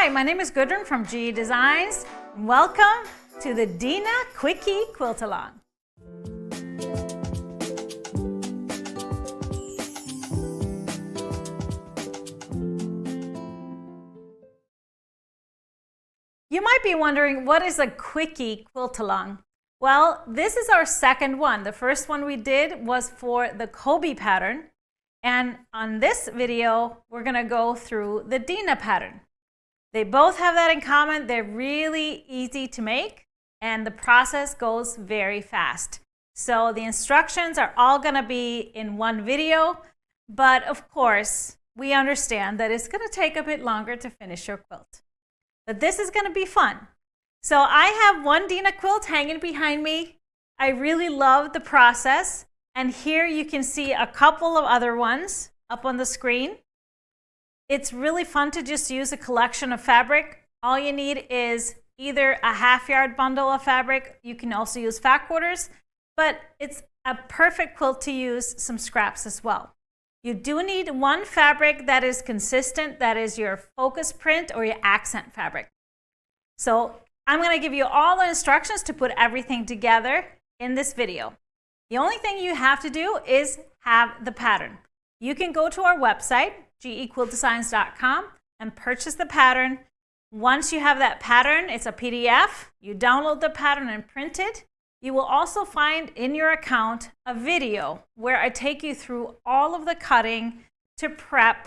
Hi, my name is Gudrun from GE Designs. Welcome to the Dina Quickie Quilt Along. You might be wondering, what is a Quickie Quilt Along? Well, this is our second one. The first one we did was for the Kobe pattern. And on this video, we're going to go through the Dina pattern. They both have that in common. They're really easy to make, and the process goes very fast. So the instructions are all going to be in one video, but of course, we understand that it's going to take a bit longer to finish your quilt. But this is going to be fun. So I have one Dina quilt hanging behind me. I really love the process. And here you can see a couple of other ones up on the screen. It's really fun to just use a collection of fabric. All you need is either a half-yard bundle of fabric. You can also use fat quarters, but it's a perfect quilt to use some scraps as well. You do need one fabric that is consistent, that is your focus print or your accent fabric. So I'm going to give you all the instructions to put everything together in this video. The only thing you have to do is have the pattern. You can go to our website, gequiltdesigns.com, and purchase the pattern. Once you have that pattern, it's a PDF. You download the pattern and print it. You will also find in your account a video where I take you through all of the cutting to prep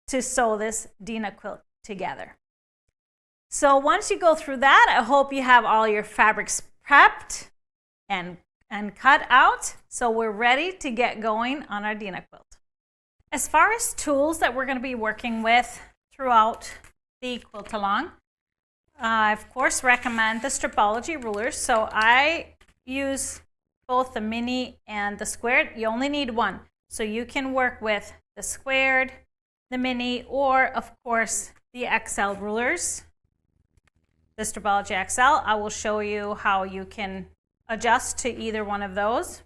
to sew this Dina quilt together. So once you go through that, I hope you have all your fabrics prepped and cut out, so we're ready to get going on our Dina quilt. As far as tools that we're going to be working with throughout the quilt along, I of course recommend the Stripology rulers. So I use both the mini and the squared. You only need one. So you can work with the squared, the mini, or of course the XL rulers. The Stripology XL, I will show you how you can adjust to either one of those.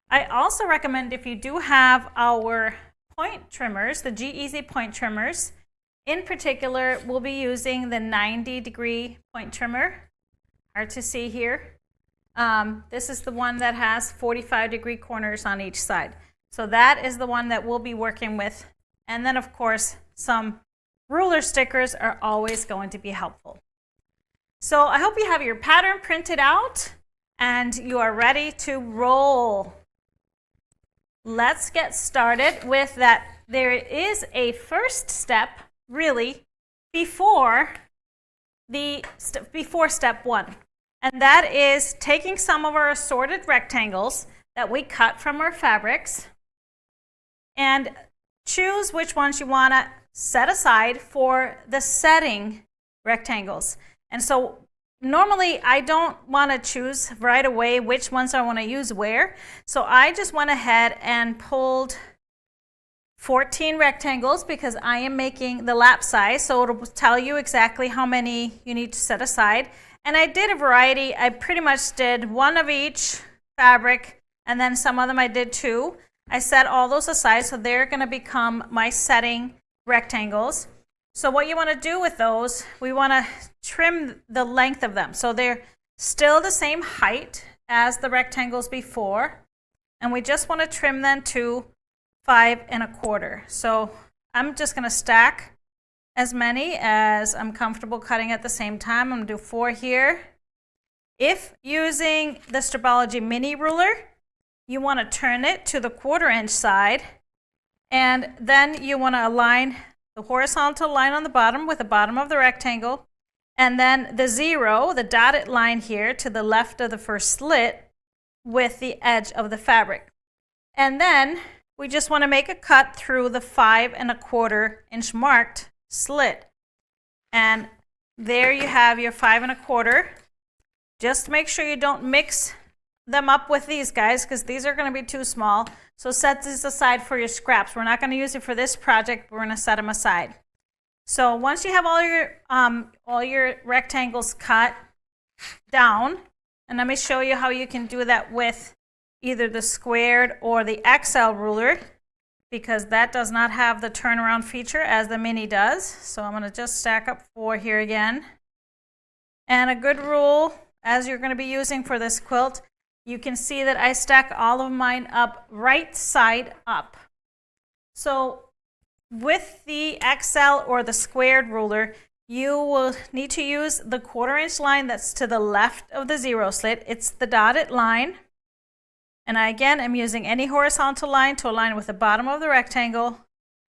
I also recommend, if you do have our point trimmers, the G-Easy point trimmers, in particular, we'll be using the 90-degree point trimmer. Hard to see here. This is the one that has 45-degree corners on each side. So that is the one that we'll be working with. And then, of course, some ruler stickers are always going to be helpful. So I hope you have your pattern printed out and you are ready to roll. Let's get started with that. There is a first step, really, before step one. And that is taking some of our assorted rectangles that we cut from our fabrics and choose which ones you want to set aside for the setting rectangles. And so normally I don't want to choose right away which ones I want to use where. So I just went ahead and pulled 14 rectangles because I am making the lap size. So it'll tell you exactly how many you need to set aside. And I did a variety. I pretty much did one of each fabric, and then some of them I did two. I set all those aside, so they're going to become my setting rectangles. So what you want to do with those, we want to trim the length of them. So they're still the same height as the rectangles before. And we just want to trim them to 5 1/4. So I'm just going to stack as many as I'm comfortable cutting at the same time. I'm going to do 4 here. If using the Stripology mini ruler, you want to turn it to the 1/4 inch side. And then you want to align the horizontal line on the bottom with the bottom of the rectangle, and then the 0, the dotted line here, to the left of the first slit with the edge of the fabric. And then we just want to make a cut through the 5 1/4 inch marked slit. And there you have your 5 1/4. Just make sure you don't mix them up with these guys because these are going to be too small. So set this aside for your scraps. We're not going to use it for this project. We're going to set them aside. So once you have all your rectangles cut down, and let me show you how you can do that with either the squared or the XL ruler. because that does not have the turnaround feature as the mini does. So I'm going to just stack up 4 here again. And a good rule, as you're going to be using for this quilt, you can see that I stack all of mine up right side up. So with the XL or the squared ruler, you will need to use the 1/4 inch line that's to the left of the 0 slit. It's the dotted line. And again, I'm using any horizontal line to align with the bottom of the rectangle.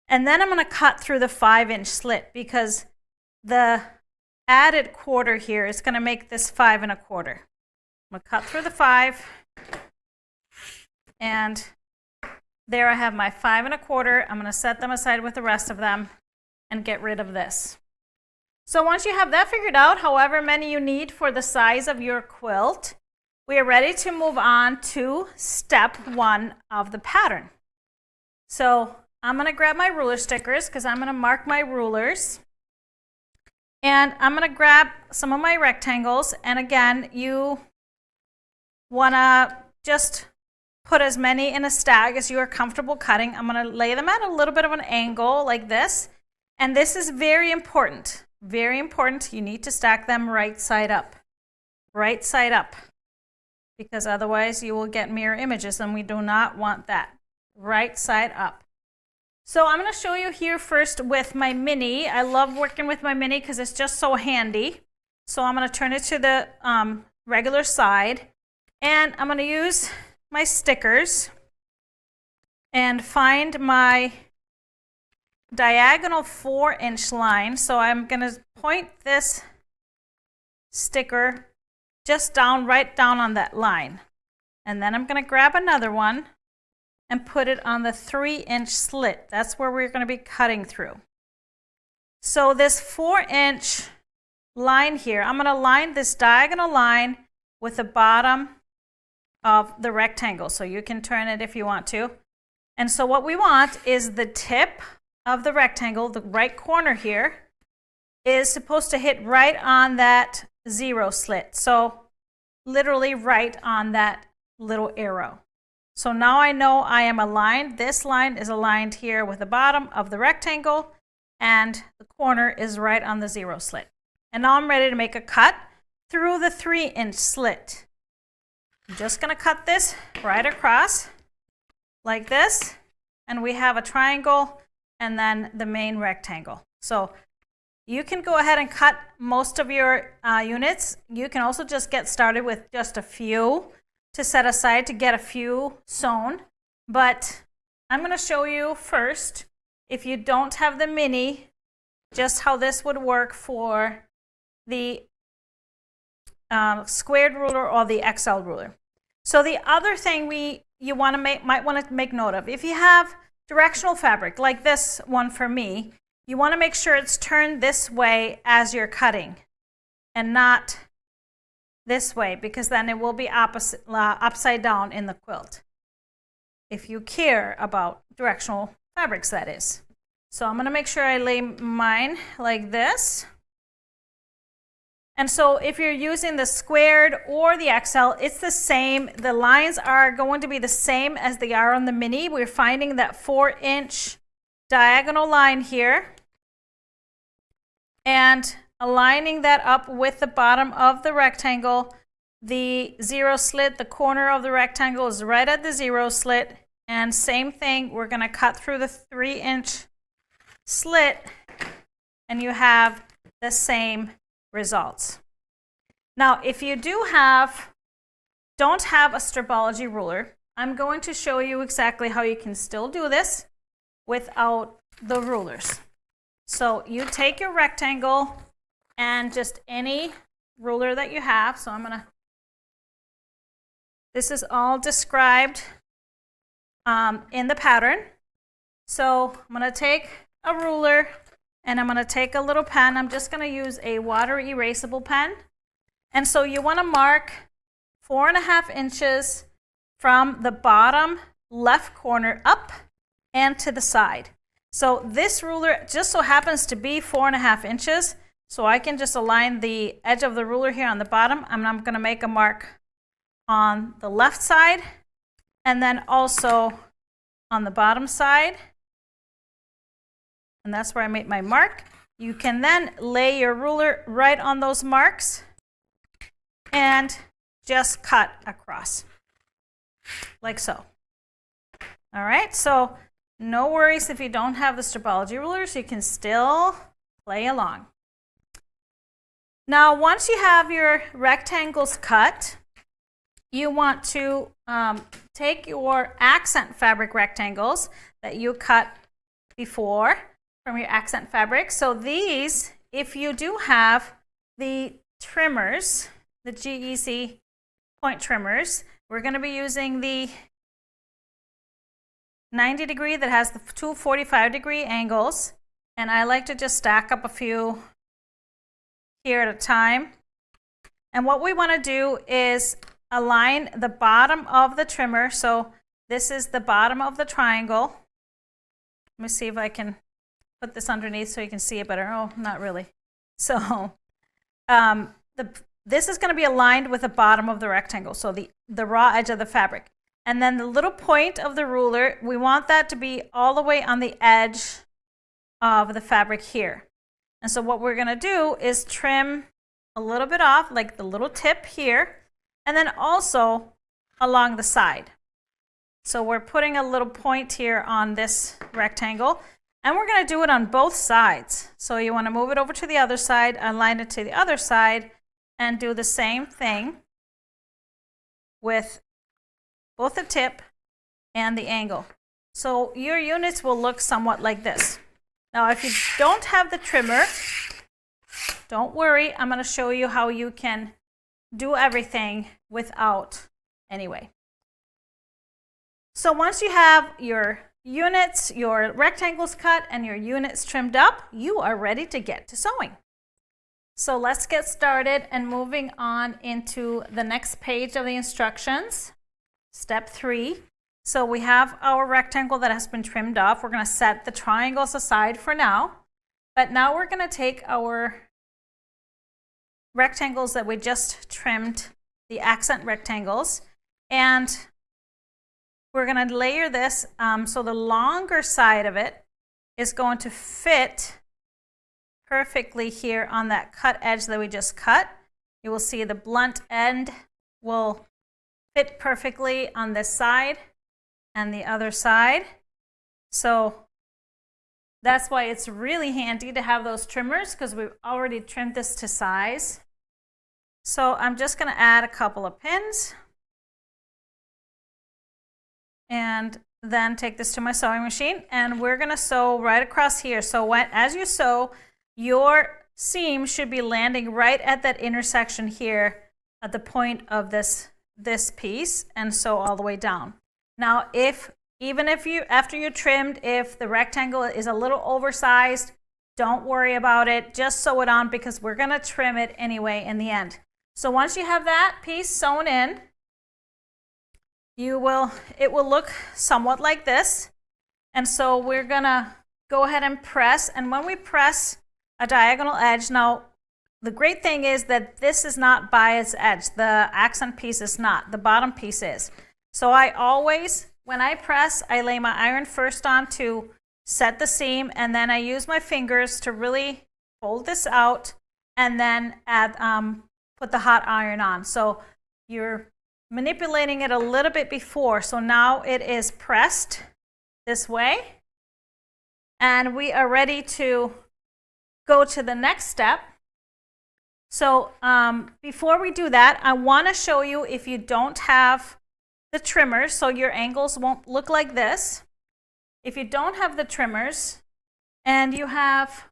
And then I'm going to cut through the 5-inch slit because the added 1/4 here is going to make this 5 1/4. I'm going to cut through the 5. And there I have my 5 1/4. I'm going to set them aside with the rest of them and get rid of this. So once you have that figured out, however many you need for the size of your quilt, we are ready to move on to step 1 of the pattern. So I'm going to grab my ruler stickers because I'm going to mark my rulers. And I'm going to grab some of my rectangles. And again, you want to just put as many in a stack as you are comfortable cutting. I'm going to lay them at a little bit of an angle like this. And this is very important. Very important. You need to stack them right side up. Right side up. Because otherwise you will get mirror images, and we do not want that. Right side up. So I'm going to show you here first with my mini. I love working with my mini because it's just so handy. So I'm going to turn it to the regular side. And I'm going to use my stickers and find my diagonal 4-inch line. So I'm going to point this sticker just down, right down on that line. And then I'm going to grab another one and put it on the 3-inch slit. That's where we're going to be cutting through. So this 4-inch line here, I'm going to line this diagonal line with the bottom of the rectangle. So you can turn it if you want to. And so what we want is the tip of the rectangle, the right corner here, is supposed to hit right on that 0 slit. So literally right on that little arrow. So now I know I am aligned. This line is aligned here with the bottom of the rectangle, and the corner is right on the 0 slit. And now I'm ready to make a cut through the 3-inch slit. I'm just going to cut this right across like this, and we have a triangle and then the main rectangle. So you can go ahead and cut most of your units. You can also just get started with just a few to set aside to get a few sewn. But I'm going to show you first, if you don't have the mini, just how this would work for the squared ruler or the XL ruler. So the other thing you want to might want to make note of, if you have directional fabric like this one for me, you want to make sure it's turned this way as you're cutting and not this way, because then it will be upside down in the quilt. If you care about directional fabrics, that is. So I'm going to make sure I lay mine like this. And so if you're using the squared or the XL, it's the same. The lines are going to be the same as they are on the mini. We're finding that 4-inch diagonal line here and aligning that up with the bottom of the rectangle. The 0 slit, the corner of the rectangle is right at the 0 slit. And same thing, we're going to cut through the 3-inch slit, and you have the same results. Now, if you don't have a Stripology ruler, I'm going to show you exactly how you can still do this without the rulers. So you take your rectangle and just any ruler that you have. So this is all described in the pattern. So I'm going to take a ruler and I'm going to take a little pen. I'm just going to use a water erasable pen. And so you want to mark 4.5 inches from the bottom left corner up and to the side. So this ruler just so happens to be 4.5 inches. So I can just align the edge of the ruler here on the bottom, and I'm going to make a mark on the left side and then also on the bottom side, and that's where I made my mark. You can then lay your ruler right on those marks and just cut across, like so. All right, so no worries if you don't have the Stripology rulers, you can still play along. Now, once you have your rectangles cut, you want to take your accent fabric rectangles that you cut before from your accent fabric. So these, if you do have the trimmers, the GEC point trimmers, we're going to be using the 90 degree that has the two 45-degree angles, and I like to just stack up a few here at a time. And what we want to do is align the bottom of the trimmer. So this is the bottom of the triangle. Let me see if I can put this underneath so you can see it better. Oh, not really. So this is going to be aligned with the bottom of the rectangle, so the raw edge of the fabric. And then the little point of the ruler, we want that to be all the way on the edge of the fabric here. And so what we're going to do is trim a little bit off, like the little tip here, and then also along the side. So we're putting a little point here on this rectangle, and we're going to do it on both sides. So you want to move it over to the other side, align it to the other side, and do the same thing with both the tip and the angle. So your units will look somewhat like this. Now, if you don't have the trimmer, don't worry. I'm going to show you how you can do everything without anyway. So once you have your units, your rectangles cut, and your units trimmed up, you are ready to get to sewing. So let's get started and moving on into the next page of the instructions, step 3. So we have our rectangle that has been trimmed off. We're going to set the triangles aside for now, but now we're going to take our rectangles that we just trimmed, the accent rectangles, and we're going to layer this so the longer side of it is going to fit perfectly here on that cut edge that we just cut. You will see the blunt end will fit perfectly on this side and the other side. So that's why it's really handy to have those trimmers, because we've already trimmed this to size. So I'm just going to add a couple of pins and then take this to my sewing machine, and we're going to sew right across here. So as you sew, your seam should be landing right at that intersection here at the point of this piece, and sew all the way down. Now, even if you, after you're trimmed, if the rectangle is a little oversized, don't worry about it. Just sew it on, because we're going to trim it anyway in the end. So once you have that piece sewn in, it will look somewhat like this. And so we're going to go ahead and press. And when we press a diagonal edge, now the great thing is that this is not by its edge. The accent piece is not. The bottom piece is. So I always, when I press, I lay my iron first on to set the seam, and then I use my fingers to really fold this out, and then put the hot iron on. So you're manipulating it a little bit before. So now it is pressed this way, and we are ready to go to the next step. So before we do that, I want to show you, if you don't have the trimmers, so your angles won't look like this. If you don't have the trimmers and you have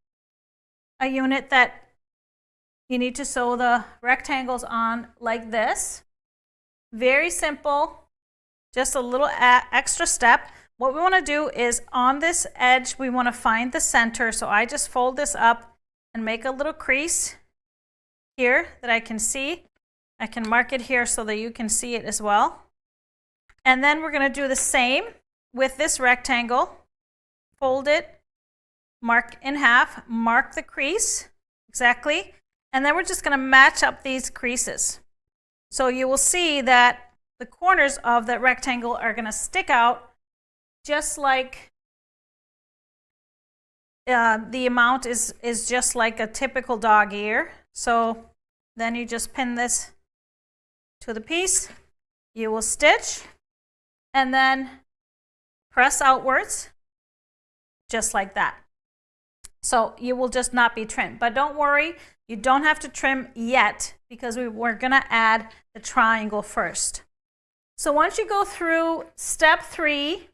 a unit that you need to sew the rectangles on like this, very simple, just a little extra step. What we want to do is, on this edge, we want to find the center. So I just fold this up and make a little crease here that I can see. I can mark it here so that you can see it as well. And then we're going to do the same with this rectangle. Fold it, mark in half, mark the crease exactly, and then we're just going to match up these creases. So you will see that the corners of that rectangle are going to stick out just like the amount is just like a typical dog ear. So then you just pin this to the piece, you will stitch, and then press outwards, just like that. So you will just not be trimmed. But don't worry, you don't have to trim yet because we're gonna add the triangle first. So once you go through step 3,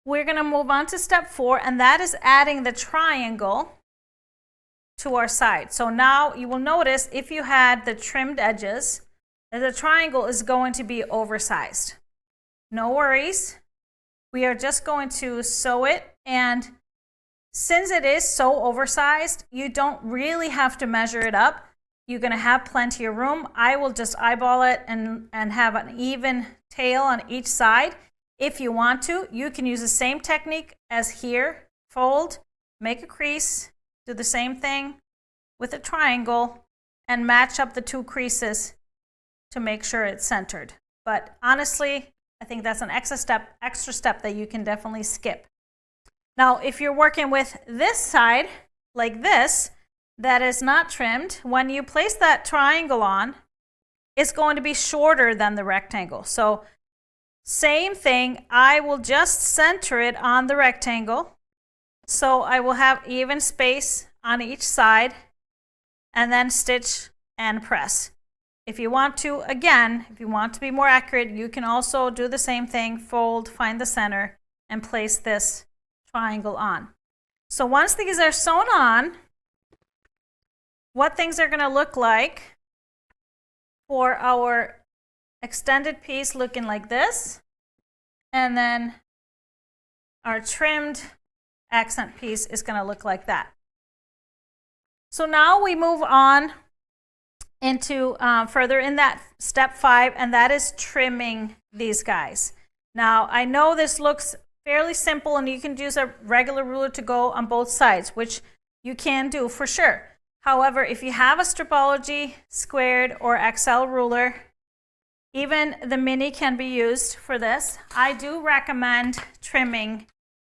we're gonna move on to step 4, and that is adding the triangle to our side. So now you will notice if you had the trimmed edges, that the triangle is going to be oversized. No worries. We are just going to sew it, and since it is so oversized, you don't really have to measure it up. You're going to have plenty of room. I will just eyeball it and have an even tail on each side. If you want to, you can use the same technique as here. Fold, make a crease, do the same thing with a triangle, and match up the 2 creases to make sure it's centered. But honestly, I think that's an extra step that you can definitely skip. Now, if you're working with this side, like this, that is not trimmed, when you place that triangle on, it's going to be shorter than the rectangle. So same thing, I will just center it on the rectangle. So I will have even space on each side, and then stitch and press. If you want to, again, if you want to be more accurate, you can also do the same thing, fold, find the center, and place this triangle on. So once these are sewn on, what things are going to look like for our extended piece looking like this, and then our trimmed accent piece is going to look like that. So now we move on into further in that step 5, and that is trimming these guys. Now I know this looks fairly simple, and you can use a regular ruler to go on both sides, which you can do for sure. However, if you have a Stripology squared or XL ruler, even the mini can be used for this. I do recommend trimming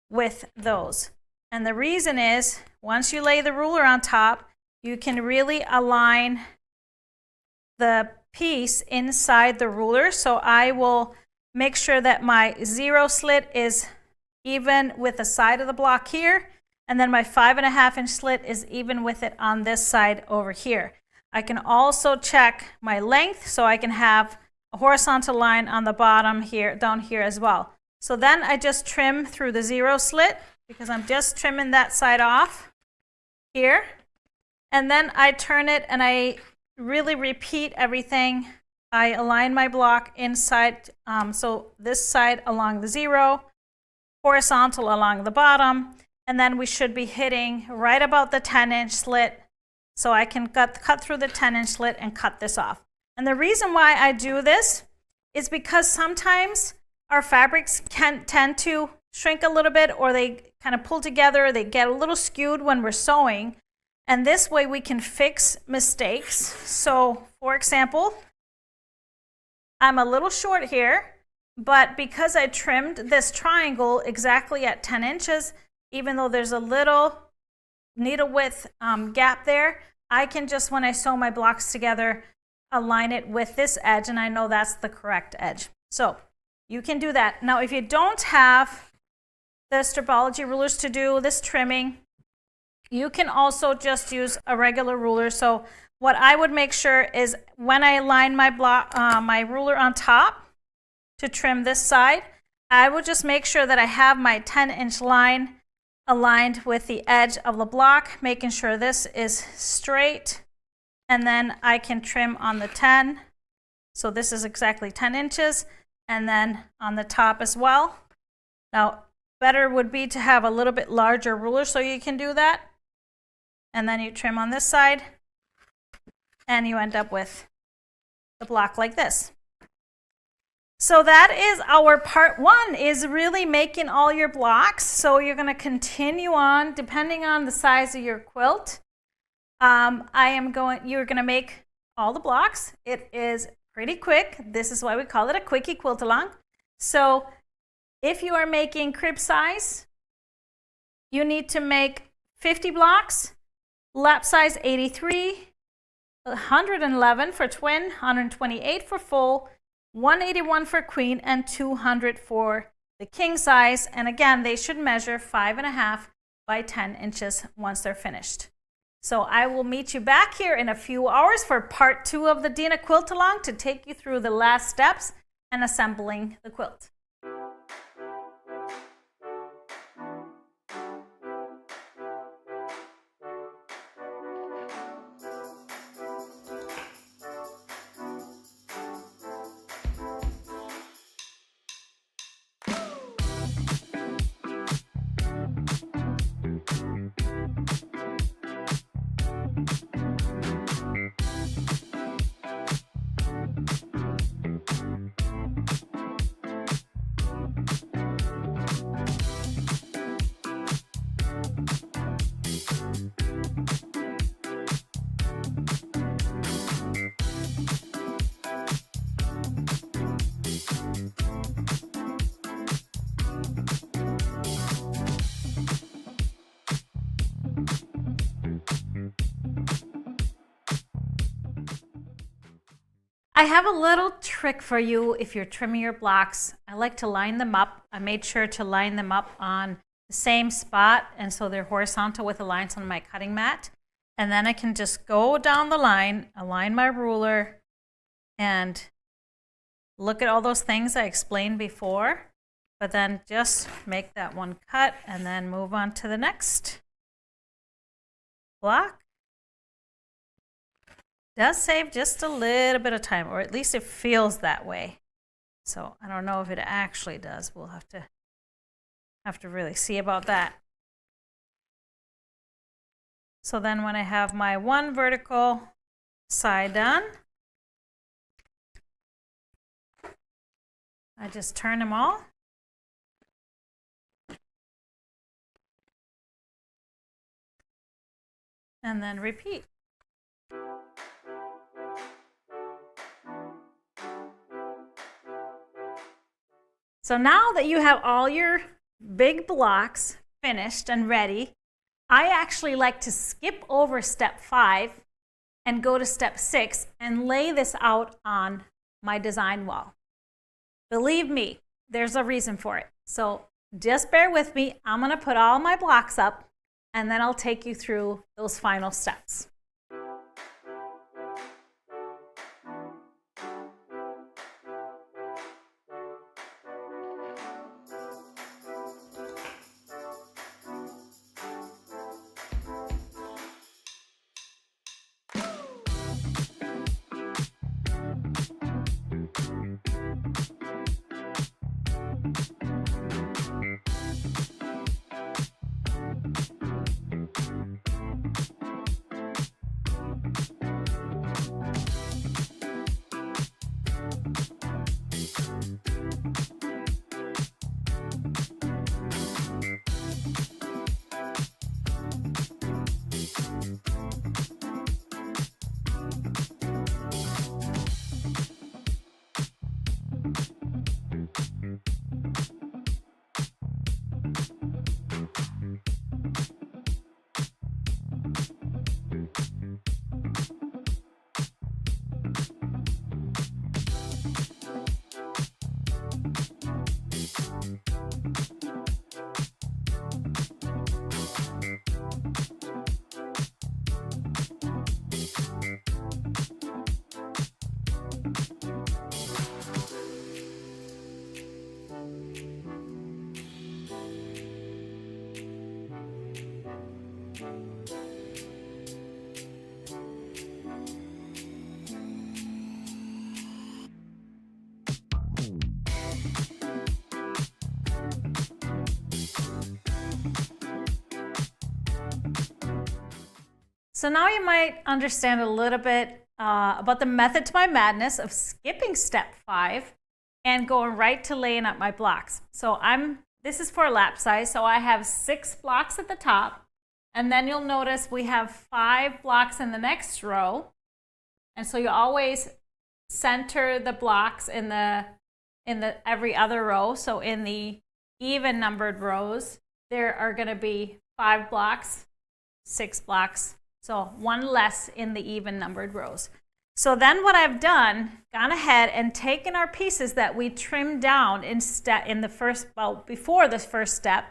with those. And the reason is, once you lay the ruler on top, you can really align the piece inside the ruler. So I will make sure that my 0 slit is even with the side of the block here, and then my 5.5 inch slit is even with it on this side over here. I can also check my length, so I can have a horizontal line on the bottom here, down here as well. So then I just trim through the 0 slit, because I'm just trimming that side off here. And then I turn it, and I really repeat everything. I align my block inside, so this side along the 0, horizontal along the bottom, and then we should be hitting right about the 10-inch slit, so I can cut through the 10-inch slit and cut this off. And the reason why I do this is because sometimes our fabrics can tend to shrink a little bit, or they kind of pull together, they get a little skewed when we're sewing, and this way we can fix mistakes. So for example, I'm a little short here, but because I trimmed this triangle exactly at 10 inches, even though there's a little needle width gap there, I can just, when I sew my blocks together, align it with this edge, and I know that's the correct edge. So you can do that. Now, if you don't have the Stripology rulers to do this trimming, you can also just use a regular ruler. So what I would make sure is, when I align my my ruler on top to trim this side, I would just make sure that I have my 10-inch line aligned with the edge of the block, making sure this is straight, and then I can trim on the 10. So this is exactly 10 inches, and then on the top as well. Now, better would be to have a little bit larger ruler so you can do that. And then you trim on this side, and you end up with the block like this. So that is our part 1, is really making all your blocks. So you're going to continue on depending on the size of your quilt. You're going to make all the blocks. It is pretty quick. This is why we call it a quickie quilt along. So If you are making crib size, you need to make 50 blocks, lap size 83, 111 for twin, 128 for full, 181 for queen, and 200 for the king size. And again, they should measure 5.5 by 10 inches once they're finished. So I will meet you back here in a few hours for part 2 of the Dina quilt along to take you through the last steps and assembling the quilt. I have a little trick for you if you're trimming your blocks. I like to line them up. I made sure to line them up on the same spot, and so they're horizontal with the lines on my cutting mat. And then I can just go down the line, align my ruler, and look at all those things I explained before. But then just make that one cut and then move on to the next block. Does save just a little bit of time, or at least it feels that way. So I don't know if it actually does. We'll have to really see about that. So then when I have my one vertical side done, I just turn them all. And then repeat. So now that you have all your big blocks finished and ready, I actually like to skip over step 5 and go to step 6 and lay this out on my design wall. Believe me, there's a reason for it. So just bear with me. I'm going to put all my blocks up and then I'll take you through those final steps. So now you might understand a little bit about the method to my madness of skipping step 5 and going right to laying up my blocks. So this is for lap size, so I have 6 blocks at the top, and then you'll notice we have 5 blocks in the next row. And so you always center the blocks in the every other row. So in the even numbered rows, there are going to be 5 blocks, 6 blocks, so 1 less in the even numbered rows. So then what I've done, gone ahead and taken our pieces that we trimmed down in the first, well, before the first step,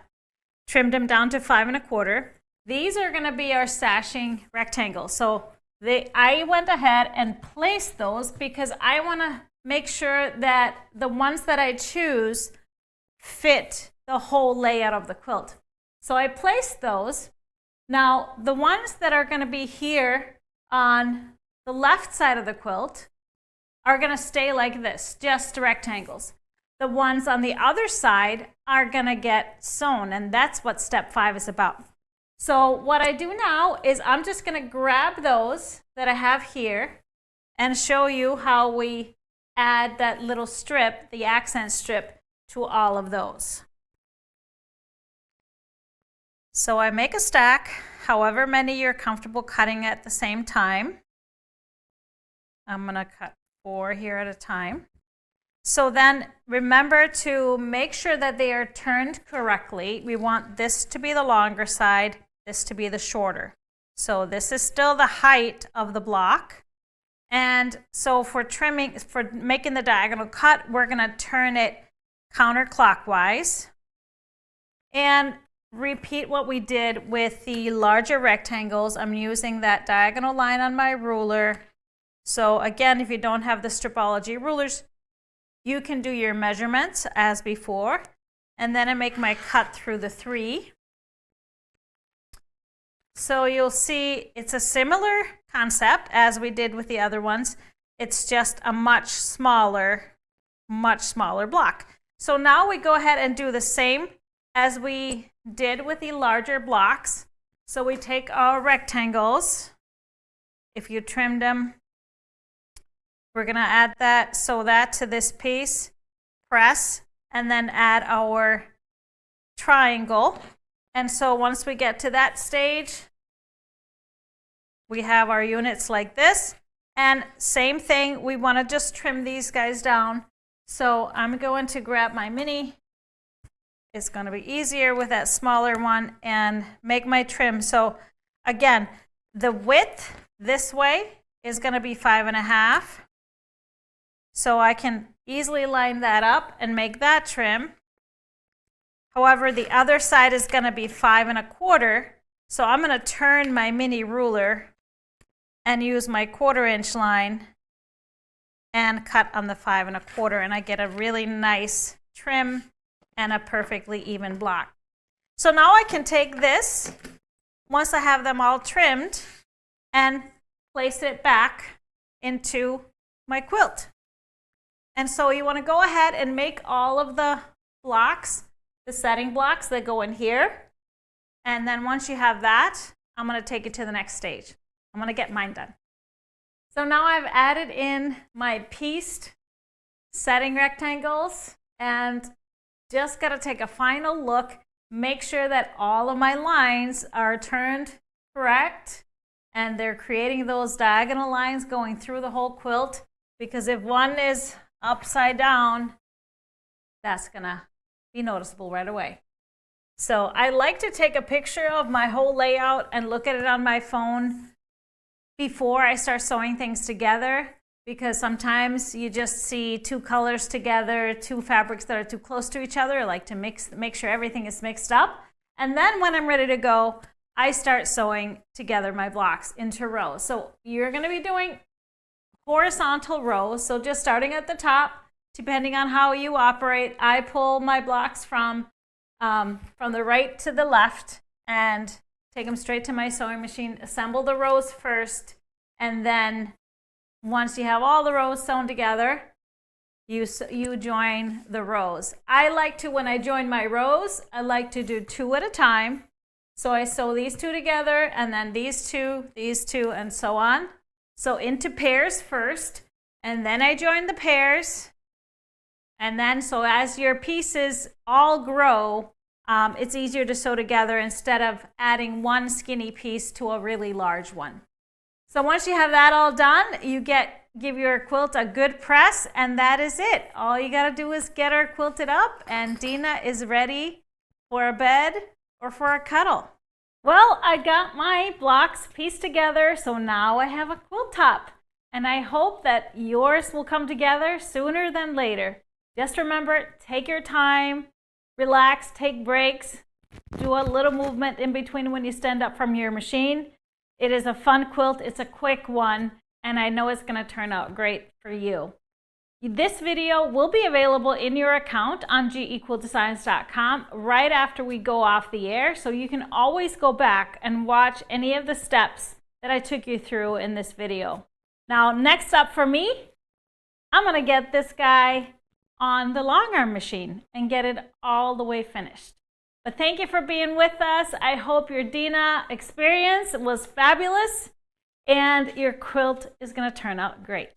trimmed them down to 5 1/4. These are going to be our sashing rectangles. So I went ahead and placed those because I want to make sure that the ones that I choose fit the whole layout of the quilt. So I placed those. Now the ones that are going to be here on the left side of the quilt are going to stay like this, just rectangles. The ones on the other side are going to get sewn, and that's what step 5 is about. So what I do now is I'm just going to grab those that I have here and show you how we add that little strip, the accent strip, to all of those. So I make a stack, however many you're comfortable cutting at the same time. I'm going to cut 4 here at a time. So then remember to make sure that they are turned correctly. We want this to be the longer side, this to be the shorter. So this is still the height of the block. And so for making the diagonal cut, we're going to turn it counterclockwise and repeat what we did with the larger rectangles. I'm using that diagonal line on my ruler. So again, if you don't have the Stripology rulers, you can do your measurements as before. And then I make my cut through the 3. So you'll see it's a similar concept as we did with the other ones. It's just a much smaller block. So now we go ahead and do the same as we did with the larger blocks. So we take our rectangles. If you trimmed them, we're going to add that, sew that to this piece, press, and then add our triangle. And so once we get to that stage, we have our units like this. And same thing, we want to just trim these guys down. So I'm going to grab my mini. It's going to be easier with that smaller one and make my trim. So again, the width this way is going to be 5 1/2. So I can easily line that up and make that trim. However, the other side is going to be 5 1/4. So I'm going to turn my mini ruler and use my 1/4 inch line and cut on the 5 1/4, and I get a really nice trim and a perfectly even block. So now I can take this, once I have them all trimmed, and place it back into my quilt. And so you want to go ahead and make all of the blocks, the setting blocks that go in here. And then once you have that, I'm going to take it to the next stage. I'm going to get mine done. So now I've added in my pieced setting rectangles and just got to take a final look, make sure that all of my lines are turned correct and they're creating those diagonal lines going through the whole quilt, because if one is upside down, that's going to be noticeable right away. So I like to take a picture of my whole layout and look at it on my phone before I start sewing things together, because sometimes you just see 2 colors together, 2 fabrics that are too close to each other. I like to make sure everything is mixed up. And then when I'm ready to go, I start sewing together my blocks into rows. So you're going to be doing horizontal rows. So just starting at the top, depending on how you operate, I pull my blocks from the right to the left and take them straight to my sewing machine, assemble the rows first, and then once you have all the rows sewn together, you join the rows. I like to, when I join my rows, I like to do 2 at a time. So I sew these 2 together, and then these 2, and so on. So into pairs first, and then I join the pairs. And then, so as your pieces all grow, it's easier to sew together instead of adding one skinny piece to a really large one. So once you have that all done, you get give your quilt a good press, and that is it. All you gotta do is get her quilted up, and Dina is ready for a bed or for a cuddle. Well, I got my blocks pieced together, so now I have a quilt top. And I hope that yours will come together sooner than later. Just remember, take your time, relax, take breaks, do a little movement in between when you stand up from your machine. It is a fun quilt, it's a quick one, and I know it's gonna turn out great for you. This video will be available in your account on gequiltdesigns.com right after we go off the air, so you can always go back and watch any of the steps that I took you through in this video. Now, next up for me, I'm gonna get this guy on the long arm machine and get it all the way finished. But thank you for being with us. I hope your Dina experience was fabulous and your quilt is gonna turn out great.